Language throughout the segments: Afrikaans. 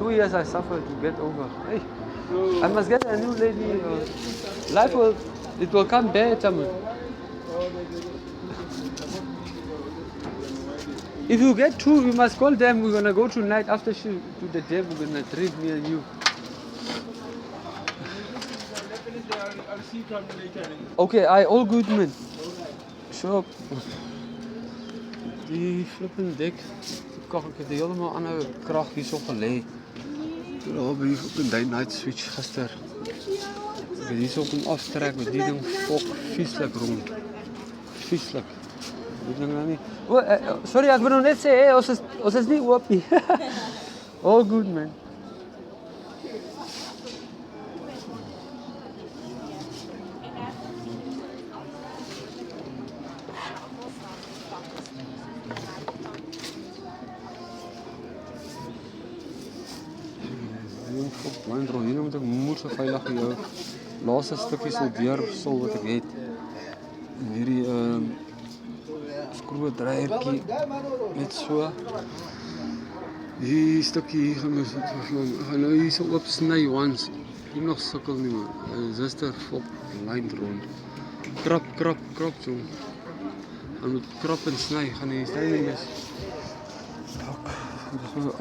2 years I suffered to get over. Hey, I must get a new lady. Life will come better, man. If you get 2, you must call them. We're gonna go tonight after she to the day. We're gonna drink me and you. I'll see you come later. Okay, all good, man. Sure. Die flippende dek. Ik heb die helemaal aan de kracht hier zo gelegen. Toen heb ik op een night switch gister. Ik heb hier zo op een aftrek met die ding fok vieslijk rond. Vieslijk. Die ding nou niet. Oh, sorry, ik wil nog net zeggen, ons is niet wappie. All good, man. Hier moet ek moeite veilig jou laaste stukkie soldeer sal wat ek het. En hierdie skroewedraaiertjie net so. Hierdie stukkie gaan nou hier so oop sny once. Hier nog sukkel nie man. Suster fop lyn rond. Krap so. Dan moet krap en sny gaan die styling is.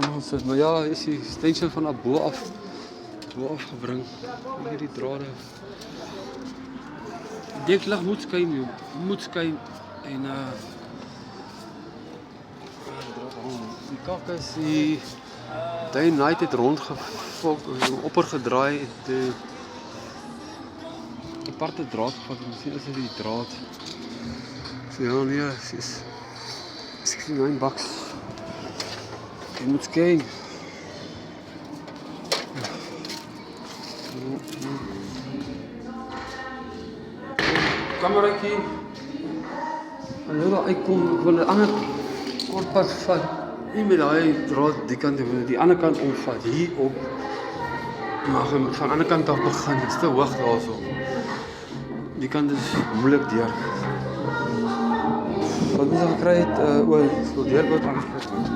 Anders maar ja, is die extension van bo af afgebring. Hierdie drade. Die deklig moet skyn en die kakkas die day night het rondgevok, oppergedraai het die aparte draad gehad. Miskien is dit die draad. So ja nee, is 69 bucks. Jy moet skyn. Kamerakie. En nou dat ek kom, ek wil 'n ander kortpad vat. Nie met daai draad die kant, die ander kant omvat hier op. Maar ek moet van die ander kant af begin. Dit is te hoog daarso. Die kant is moeilik deur. Wat ons gekry het soldeerboot aangesluit.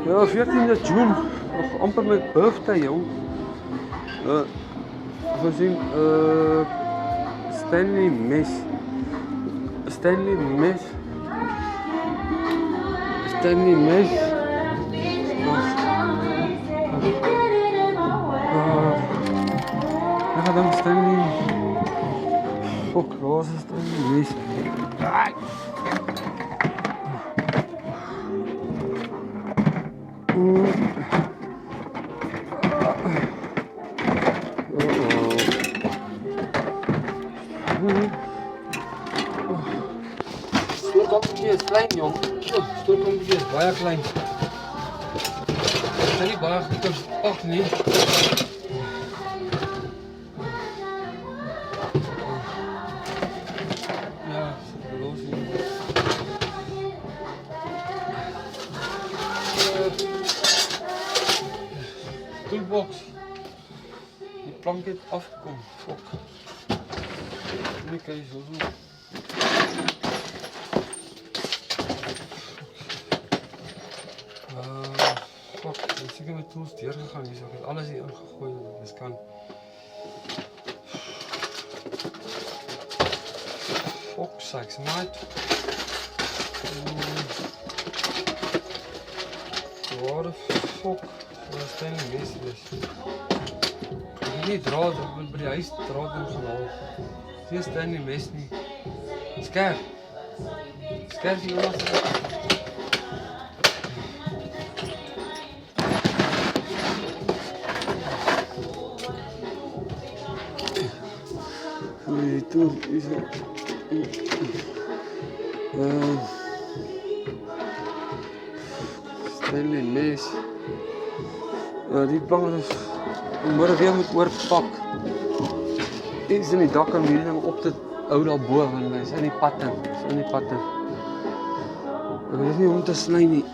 Ja, 14de June, nog amper my birthday, jong. Gezien Stanley Mes. Ik ga dan Stanley. Fuck, was is Stanley Mes? Stoorkompie is klein, jong. Stoorkompie is baie klein. Dit is nie baie goed pak nie. Ja, los nie. Toolbox. Die plank het afgekom. Fok. Nee, kijk zo. Fuck, ik heb zeker met tools doorgegaan hier. Ik heb alles hier ingegooid. Dus kan. Fuck, sakes, maat. What the fuck? Wat is dit nou meeste dus? Ik niet draad, ik wil bij de huis draad doen gehaald. Hier is dit niet meest niet. Skerp hier was. Toen is het. Stanley Mes. Die plank is môre weer moet oorpak. Iets in die dak en hierdie ding op te hou daarbo want hy's in die pad in. Ek weet nie hoe om te sny nie.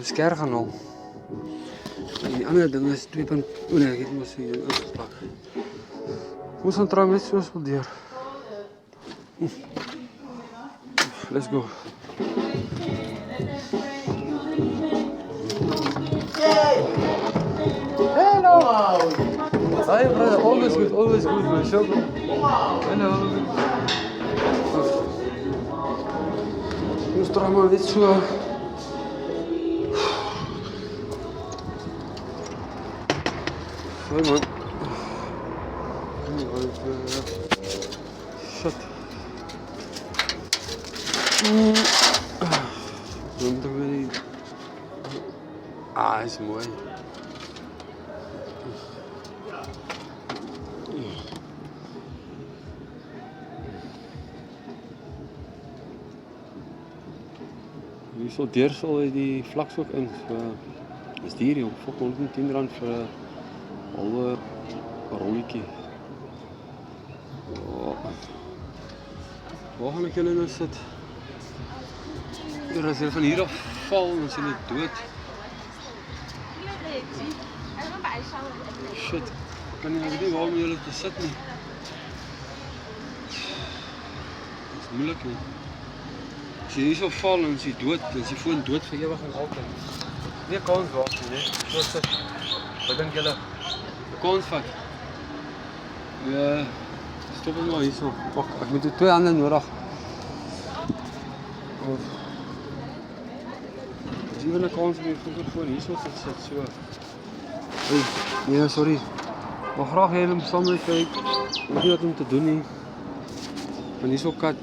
Sker gaan al. En die ander ding is 2 punt. O nee, ek het mos hier ingeplak. Ons gaan try met so 'n deur. Let's go. Hello. Hi brother, always good man. Show me. Hello. Ons draai maar net so. Sorry man. Shit. Dan moet weer. Is mooi. Hier so deur sal hy die vlaks ook in. So is hier joh, R110 vir 'n halwe rolletjie. Ja. Waar gaan ek julle nou sit? As jy van hier af val, dan is jy dood. Shit, ek kan nie waarom julle te sit nie. Dit is moeilik nie. As jy hier so val en jy dood, dan is jy voor dood vir ewig en altyd. Nie kans waard nie, nee. So sit. Wat dink julle? Kans vat. Ja, stop hom maar hier so. Pak, ek moet 2 hande nodig. As jy 'n kans het om voor hier so te sit, so. Hey, nee, sorry. Maar graag hê hom saam met kyk. Ek weet nie wat om te doen nie. Want hier so kat.